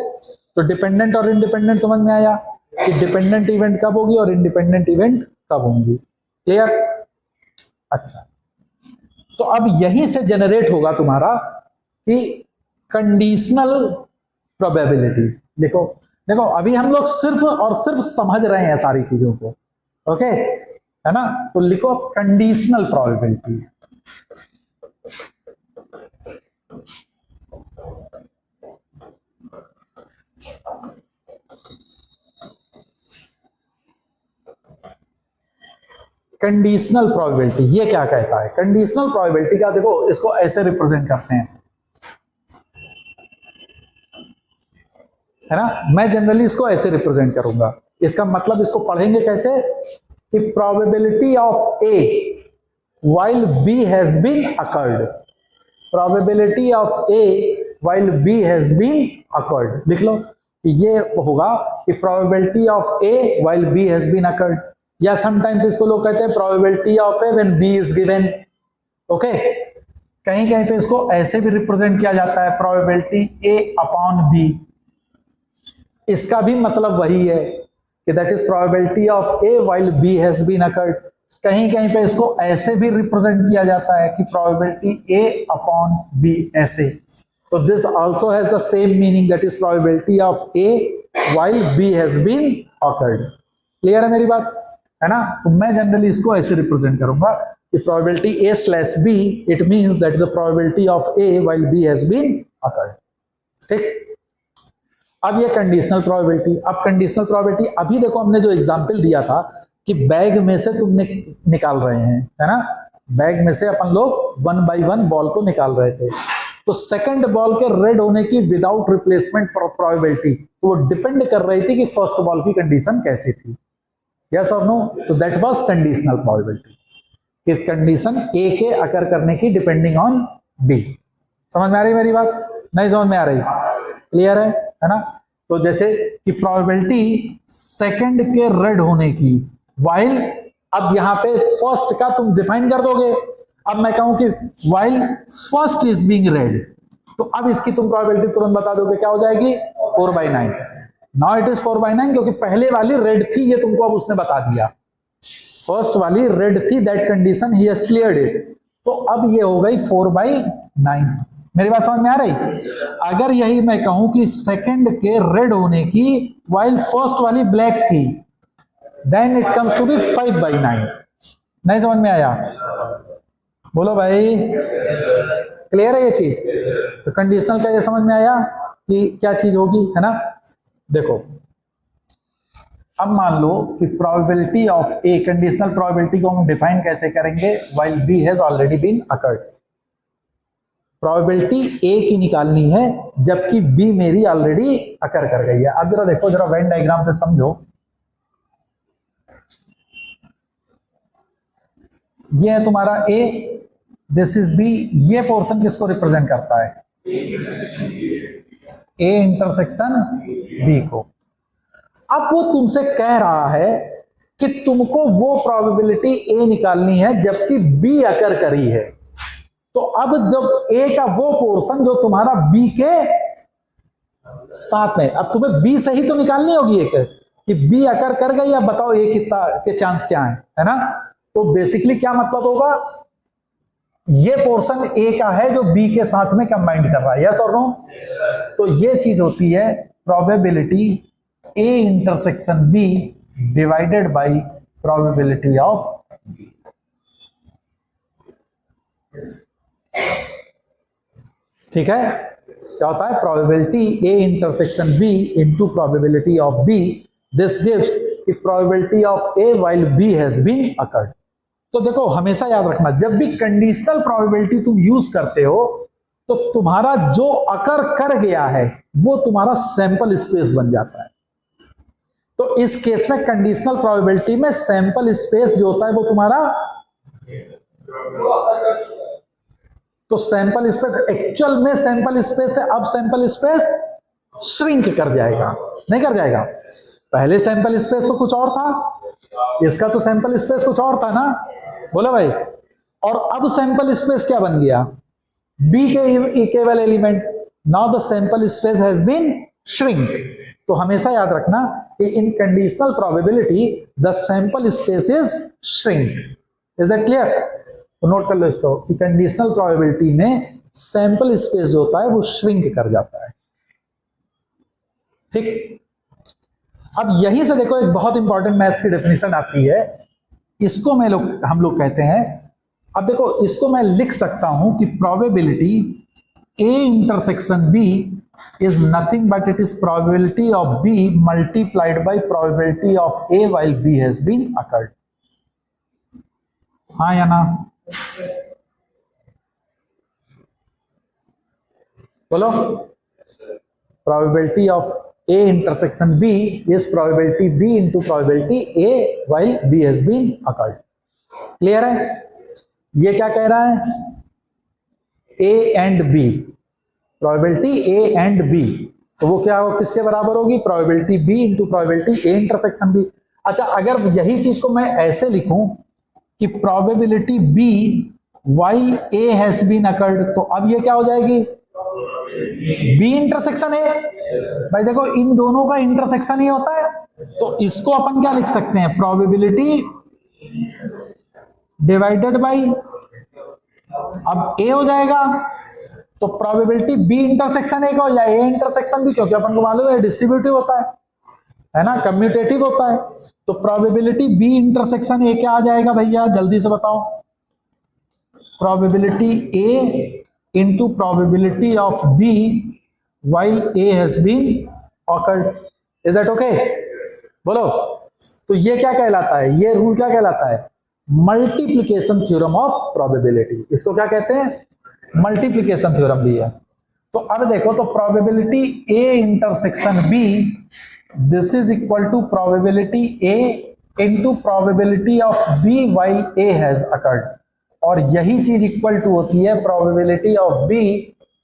तो डिपेंडेंट और इंडिपेंडेंट समझ में आया कि डिपेंडेंट इवेंट कब होगी और इंडिपेंडेंट इवेंट कब होंगी। क्लियर? अच्छा, तो अब यहीं से जनरेट होगा तुम्हारा कि कंडीशनल प्रोबेबिलिटी। देखो देखो, अभी हम लोग सिर्फ और सिर्फ समझ रहे हैं सारी चीजों को, ओके, है ना। तो लिखो कंडीशनल प्रोबेबिलिटी। कंडीशनल प्रोबेबिलिटी ये क्या कहता है? कंडीशनल प्रोबेबिलिटी का देखो, इसको ऐसे रिप्रेजेंट करते हैं, है ना। मैं जनरली इसको ऐसे रिप्रेजेंट करूंगा। इसका मतलब इसको पढ़ेंगे कैसे कि probability of A while B has been occurred, probability of A while B has been occurred. लिख लो, ये होगा कि probability of A while B has been occurred, या समटाइम्स इसको लोग कहते हैं probability of A when B is given. Okay, कहीं कहीं पे इसको ऐसे भी रिप्रेजेंट किया जाता है, प्रोबेबिलिटी ए अपॉन बी। इसका भी मतलब वही है कि that is probability of A while B has been occurred. कहीं कहीं पे इसको ऐसे भी रिप्रेजेंट किया जाता है कि प्रोबेबिलिटी ए अपॉन बी, ऐसे। तो this also has the same meaning, that is probability of A while B has been occurred. Clear है मेरी बात, है ना। तो मैं जनरली इसको ऐसे रिप्रेजेंट करूंगा कि probability A slash B, it means that the probability of A while B has been occurred. ठीक, अब ये कंडीशनल प्रोबेबिलिटी। अब कंडीशनल प्रोबेबिलिटी, अभी देखो हमने जो एग्जांपल दिया था कि बैग में से तुम निकाल रहे हैं, है ना, बैग में से अपन लोग 1 by 1 बॉल को निकाल रहे थे, तो सेकंड बॉल के रेड होने की विदाउट रिप्लेसमेंट प्रोबेबिलिटी तो वो डिपेंड कर रही थी कि फर्स्ट बॉल की कंडीशन कैसी थी, यस और नो। तो दैट वाज कंडीशनल प्रोबेबिलिटी, कि कंडीशन ए के अकर करने की डिपेंडिंग ऑन बी। समझ में आ रही मेरी बात? नहीं समझ में आ रही? क्लियर है ना। तो जैसे कि प्रोबेबिलिटी सेकंड के रेड होने की वाइल, अब यहां पे फर्स्ट का तुम डिफाइन कर दोगे। अब मैं कहूं कि while first is being red, तो अब इसकी तुम प्रोबेबिलिटी तुरंत बता दोगे, क्या हो जाएगी? 4/9। नाउ इट इज 4/9 क्योंकि पहले वाली रेड थी, ये तुमको अब उसने बता दिया। फर्स्ट वाली रेड थी, that condition he has cleared it, तो अब ये हो गई 4/9। मेरी बात समझ में आ रही? अगर यही मैं कहूं कि सेकंड के रेड होने की वाइल फर्स्ट वाली ब्लैक थी, then it comes to be 5/9। नहीं समझ में आया? बोलो भाई, क्लियर है ये चीज? तो कंडीशनल का ये समझ में आया कि क्या चीज होगी, है ना। देखो, अब मान लो कि probability of A, conditional probability को हम डिफाइन कैसे करेंगे? While B has already been occurred. Probability A की निकालनी है जबकि बी मेरी ऑलरेडी अकर कर गई है। अब जरा देखो, जरा वेन डायग्राम से समझो। ये है तुम्हारा ए, दिस इज बी। ये पोर्शन किसको रिप्रेजेंट करता है? ए इंटरसेक्शन बी को। अब वो तुमसे कह रहा है कि तुमको वो प्रोबेबिलिटी ए निकालनी है जबकि बी अकर करी है। तो अब जब ए का वो पोर्शन जो तुम्हारा बी के साथ में, अब तुम्हें बी से ही तो निकालनी होगी एक कि बी अकर कर गई। अब बताओ ए कितना के चांस क्या है ना? तो बेसिकली क्या मतलब होगा, ये पोर्शन ए का है जो बी के साथ में कंबाइंड कर रहा है, यस और नो? तो ये चीज होती है probability A intersection B divided by probability of B. ठीक है, क्या होता है? Probability A intersection B into probability of B, this gives the probability of A while B has been occurred. तो देखो, हमेशा याद रखना, जब भी कंडीशनल प्रोबेबिलिटी तुम यूज करते हो तो तुम्हारा जो अकर कर गया है वो तुम्हारा सैंपल स्पेस बन जाता है। तो इस केस में कंडीशनल प्रोबेबिलिटी में सैंपल स्पेस जो होता है वो तुम्हारा, तो सैंपल स्पेस एक्चुअल में सैंपल स्पेस है, अब सैंपल स्पेस श्रिंक कर जाएगा, नहीं कर जाएगा? पहले सैंपल स्पेस तो कुछ और था, इसका तो सैंपल स्पेस कुछ और था ना, बोलो भाई। और अब सैंपल स्पेस क्या बन गया? बी के equal element. Now the sample space has been shrink. तो हमेशा याद रखना कि in conditional probability the sample space is shrink. Is that clear? तो नोट कर लो इसको कि कंडीशनल प्रोबेबिलिटी में सैंपल स्पेस जो होता है वो श्रिंक कर जाता है। ठीक, अब यहीं से देखो एक बहुत इंपॉर्टेंट मैथ्स की डेफिनेशन आती है, इसको हम लोग कहते हैं। अब देखो, इसको मैं लिख सकता हूं कि probability A intersection B is nothing but it is probability of B multiplied by probability of A while B has been occurred. हाँ या ना? बोलो। Probability of A intersection B is probability B into probability A while B has been occurred. Clear है? ये क्या कह रहा है? A and B, probability A and B, तो वो क्या हो, किसके बराबर होगी? probability B into probability A intersection B। अच्छा, अगर यही चीज को मैं ऐसे लिखूं कि probability B while A has been occurred, तो अब ये क्या हो जाएगी? बी इंटरसेक्शन है। भाई देखो, इन दोनों का इंटरसेक्शन ही होता है, तो इसको अपन क्या लिख सकते हैं? प्रोबेबिलिटी डिवाइडेड बाय, अब ए हो जाएगा, तो प्रोबेबिलिटी बी इंटरसेक्शन ए का हो जाए, ए इंटरसेक्शन बी, क्योंकि अपन को मालूम है डिस्ट्रीब्यूटिव होता है ना, कम्यूटेटिव होता है। तो प्रोबेबिलिटी बी इंटरसेक्शन ए क्या आ जाएगा भैया, जल्दी से बताओ? Probability A into probability of B while A has been occurred. Is that okay? बोलो। तो ये क्या कहलाता है? ये रूल क्या कहलाता है? Multiplication theorem of probability. इसको क्या कहते हैं? मल्टीप्लिकेशन थ्योरम भी है। तो अब देखो, तो probability A intersection B, this is equal to probability A into probability of B while A has occurred। और यही चीज इक्वल टू होती है probability of B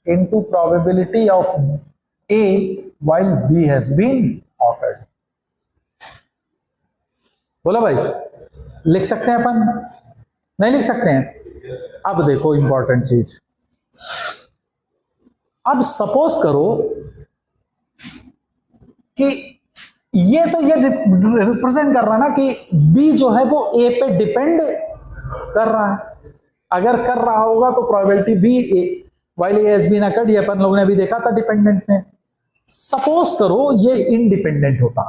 into probability of A while B has been occurred. बोला भाई? लिख सकते हैं अपन? नहीं लिख सकते हैं? अब देखो इंपॉर्टेंट चीज, अब सपोज करो कि ये तो ये रिप्रेजेंट कर रहा ना कि बी जो है वो ए पे डिपेंड कर रहा है। अगर कर रहा होगा तो probability B while A has been occurred, ये अपन लोगों ने अभी देखा था डिपेंडेंट में। सपोज करो ये इंडिपेंडेंट होता,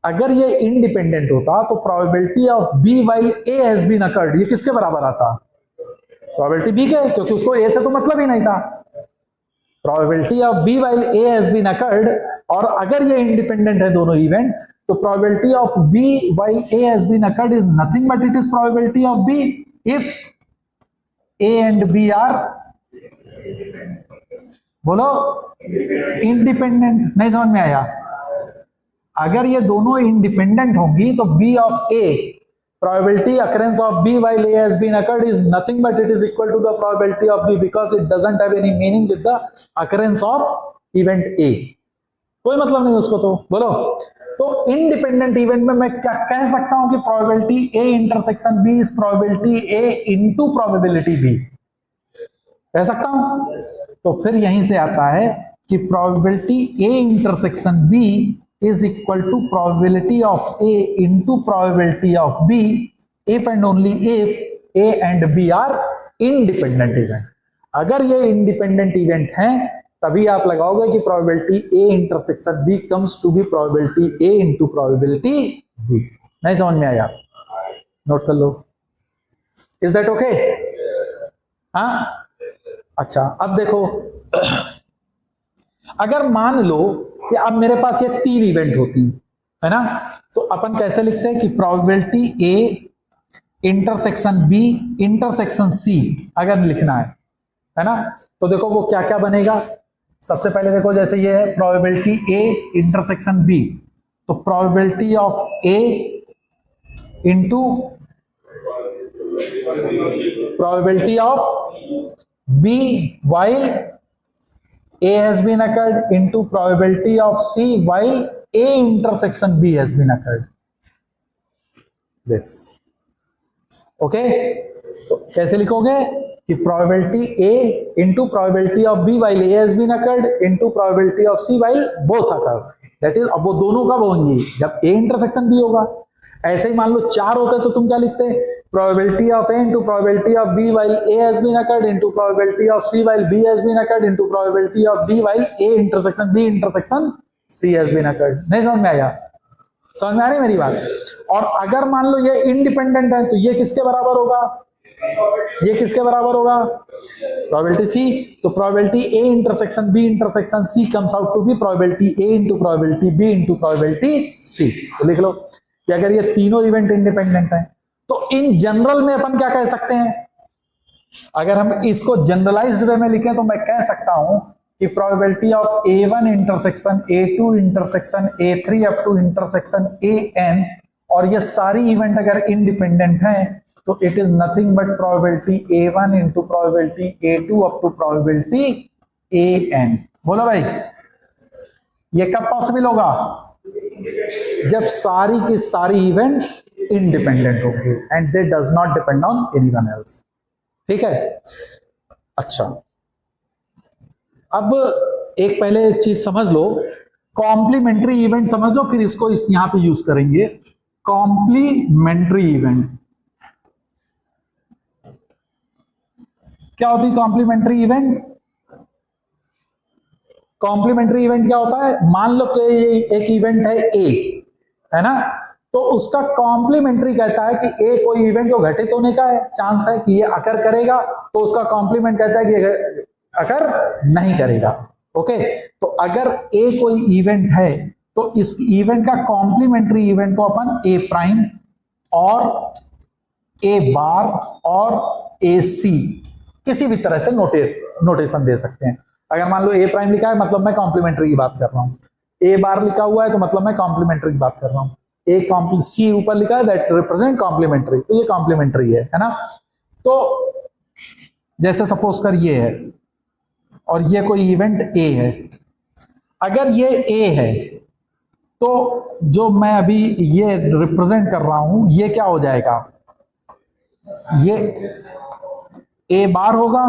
अगर ये इंडिपेंडेंट होता तो probability of B while A has been occurred ये किसके बराबर आता? प्रोबेबिलिटी बी के, क्योंकि उसको ए से तो मतलब ही नहीं था। Probability of B while A has been occurred, और अगर ये इंडिपेंडेंट है दोनों इवेंट, तो probability of B while A has been occurred is nothing but it is probability of B if A and B are, बोलो, इंडिपेंडेंट। नहीं समझ में आया? अगर ये दोनों इंडिपेंडेंट होंगी तो B of A, probability occurrence of B while A has been occurred is nothing but it is equal to the probability of B because it doesn't have any meaning with the occurrence of event A. कोई मतलब नहीं उसको तो, बोलो। तो इंडिपेंडेंट इवेंट में मैं क्या कह सकता हूं कि probability A intersection B is probability A into probability B, कह सकता हूं? तो फिर यहीं से आता है कि probability A intersection B is equal to probability of A into probability of B if and only if A and B are independent event. अगर ये independent event हैं तभी आप लगाओगे कि probability A intersection B comes to be probability A into probability B. नहीं समझ में आया? नोट कर लो। Is that okay? हाँ, अच्छा। अब देखो, अगर मान लो कि अब मेरे पास ये 3 इवेंट होती है ना, तो अपन कैसे लिखते हैं कि probability A intersection B intersection C अगर लिखना है ना, तो देखो वो क्या क्या बनेगा। सबसे पहले देखो, जैसे ये है प्रोबेबिलिटी ए इंटरसेक्शन बी, तो probability of A into probability of B while A has been occurred into probability of C while A intersection B has been occurred. This. Okay? तो कैसे लिखोगे कि probability A into probability of B while A has been occurred into probability of C while both occurred. That is, अब वो दोनों कब होंगी? जब A intersection B होगा। ऐसे ही मान लो 4 होते तो तुम क्या लिखते? Probability of A into probability of B while A has been occurred into probability of C while B has been occurred into probability of B while A intersection B intersection C has been occurred. नहीं समझ में आया? समझ में आ रही मेरी बात? और अगर मान लो ये इंडिपेंडेंट है तो ये किसके बराबर होगा? ये किसके बराबर होगा? Probability C. तो probability A intersection B intersection C comes out to be probability A into probability B into probability C. तो लिख लो कि अगर ये तीनों इवेंट इंडिपेंडेंट हैं तो इन जनरल में अपन क्या कह सकते हैं? अगर हम इसको जनरलाइज्ड वे में लिखें तो मैं कह सकता हूं कि probability of A1 intersection A2 intersection A3 up to intersection AN, और ये सारी इवेंट अगर इंडिपेंडेंट हैं तो it is nothing but probability A1 into probability A2 up to probability AN। बोलो भाई, ये कब पॉसिबल होगा? जब सारी की सारी इवेंट इंडिपेंडेंट होंगे and they does not depend on anyone else. ठीक है, अच्छा। अब एक पहले चीज समझ लो, कॉम्प्लीमेंट्री इवेंट समझ लो, फिर इसको यहां पे यूज करेंगे। कॉम्प्लीमेंट्री इवेंट क्या होती है? कॉम्प्लीमेंट्री इवेंट, कॉम्प्लीमेंट्री इवेंट क्या होता है? मान लो कि एक इवेंट है ए, है ना, तो उसका कॉम्प्लीमेंट्री कहता है कि ए कोई इवेंट को घटित होने का है, चांस है कि ये अकर करेगा, तो उसका कॉम्प्लीमेंट कहता है कि अकर नहीं करेगा। ओके, तो अगर ए कोई इवेंट है तो इस इवेंट का कॉम्प्लीमेंट्री इवेंट को अपन ए प्राइम और ए बार और ए सी किसी भी तरह से नोटेशन दे सकते हैं। अगर मान लो ए प्राइम लिखा है मतलब मैं कॉम्प्लीमेंट्री की बात कर रहा हूं, ए बार लिखा हुआ है तो मतलब मैं कॉम्प्लीमेंट्री की बात कर रहा हूं, ए सी ऊपर लिखा है दैट रिप्रेजेंट कॉम्प्लीमेंट्री, तो ये कॉम्प्लीमेंट्री है ना। तो जैसे सपोज कर ये है और ये कोई इवेंट ए है, अगर ये ए है तो जो मैं अभी ये रिप्रेजेंट कर रहा हूं ये क्या हो जाएगा? ये ए बार होगा,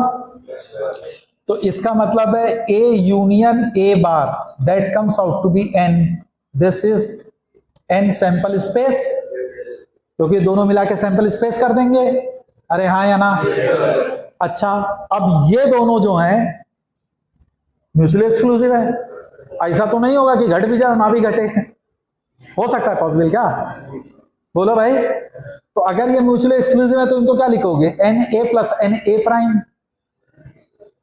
तो इसका मतलब है A union A bar that comes out to be N, this is an sample space, क्योंकि दोनों मिला के सैंपल स्पेस कर देंगे। अरे हाँ या ना? अच्छा, अब ये दोनों जो हैं म्यूचुअली एक्सक्लूसिव है, ऐसा तो नहीं होगा कि घट भी जाए ना भी घटे, हो सकता है पॉसिबल क्या? बोलो भाई। तो अगर ये म्यूचुअली एक्सक्लूसिव है तो इनको क्या लिखोगे? N A plus N A prime,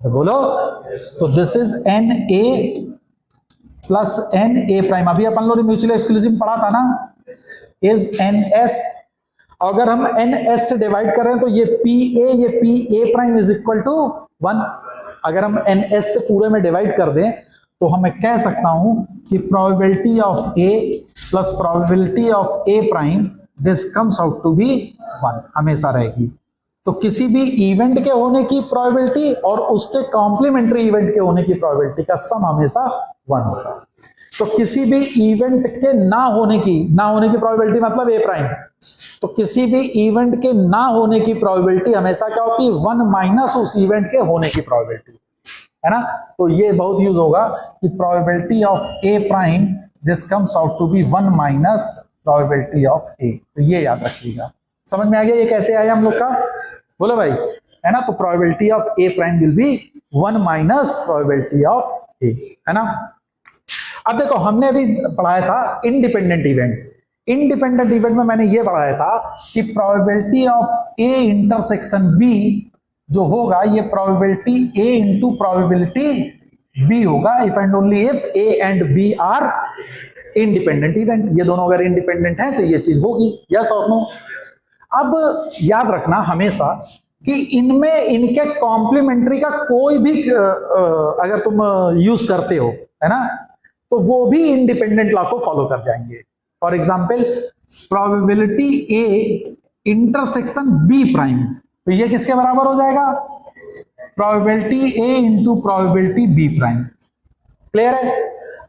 बोलो। तो this is N A plus N A prime, अभी अपन लोग म्यूचुअली एक्सक्लूसिव पढ़ा था ना, इज एन एस। अगर हम एन एस से डिवाइड करें तो ये P A prime is equal to 1। अगर हम एन एस से पूरे में डिवाइड कर दें तो हमें कह सकता हूं कि probability of A plus probability of A prime this comes out to be 1 हमेशा रहेगी। तो किसी भी इवेंट के होने की प्रोबेबिलिटी और उसके कॉम्प्लीमेंट्री इवेंट के होने की प्रोबेबिलिटी का सम हमेशा 1 होगा। तो किसी भी इवेंट के ना होने की प्रोबेबिलिटी मतलब ए प्राइम, तो किसी भी इवेंट के ना होने की प्रोबेबिलिटी हमेशा क्या होती है 1 माइनस उस इवेंट के होने की प्रोबेबिलिटी, है ना। तो ये बहुत यूज होगा कि probability of A prime this comes out to be 1 minus probability of A. तो ये याद रखिएगा। समझ में आ गया ये कैसे आया हम लोग का, बोलो भाई, है ना। तो probability of A prime will be 1 minus probability of A, है ना। अब देखो हमने अभी पढ़ाया था इंडिपेंडेंट इवेंट। इंडिपेंडेंट इवेंट में मैंने ये पढ़ाया था कि probability of A intersection B जो होगा ये probability A into probability B होगा if and only if A and B are independent event. ये दोनों अगर इंडिपेंडेंट हैं तो ये चीज होगी, यस और नो। अब याद रखना हमेशा कि इनमें इनके कॉम्प्लीमेंट्री का कोई भी अगर तुम यूज करते हो, है ना, तो वो भी इंडिपेंडेंट लॉ को फॉलो कर जाएंगे। For example probability A intersection B prime, तो ये किसके बराबर हो जाएगा, probability A into probability B prime. Clear है।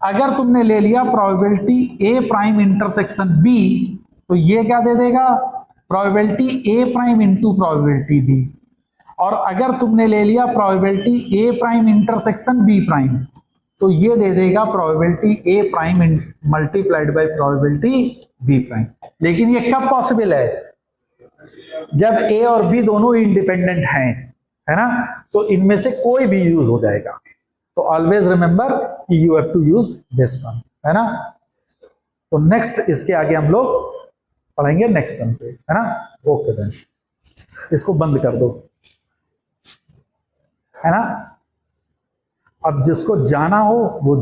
अगर तुमने ले लिया probability A prime intersection B तो ये क्या दे देगा, probability A prime into probability B. और अगर तुमने ले लिया probability A prime intersection B prime तो ये दे देगा probability A prime multiplied by probability B prime. लेकिन ये कब पॉसिबल है, जब ए और बी दोनों इंडिपेंडेंट हैं, है ना। तो इनमें से कोई भी यूज हो जाएगा। तो always remember you have to use this one, है ना। तो नेक्स्ट इसके आगे हम लोग पढ़ेंगे नेक्स्ट वन पे, है ना। ओके देन इसको बंद कर दो, है ना। अब जिसको जाना हो वो